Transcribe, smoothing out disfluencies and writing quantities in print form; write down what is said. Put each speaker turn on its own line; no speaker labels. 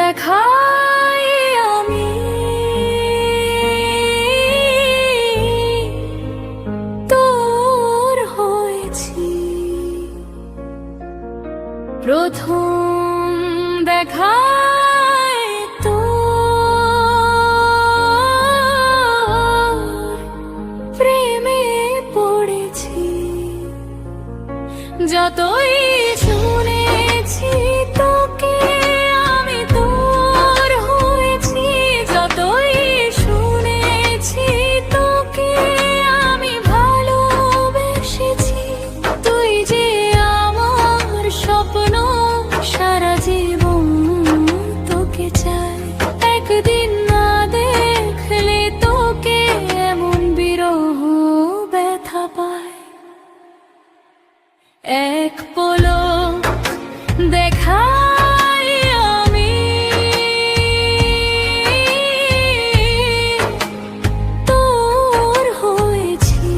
দেখাই আমি তোর হয়েছি। প্রথম দেখায় তোর প্রেমে পড়েছি। যতই শুনেছি তোকে আমি তোর হয়েছি, যতই শুনেছি তোকে আমি ভালোবেসেছি। তুই যে আমার স্বপ্ন, সারা জীবন তোকে চাই। একদিন না দেখলে তোকে এমন বিরহ ব্যথা পায়। এক পলক দেখাই আমি তোর হয়েছি।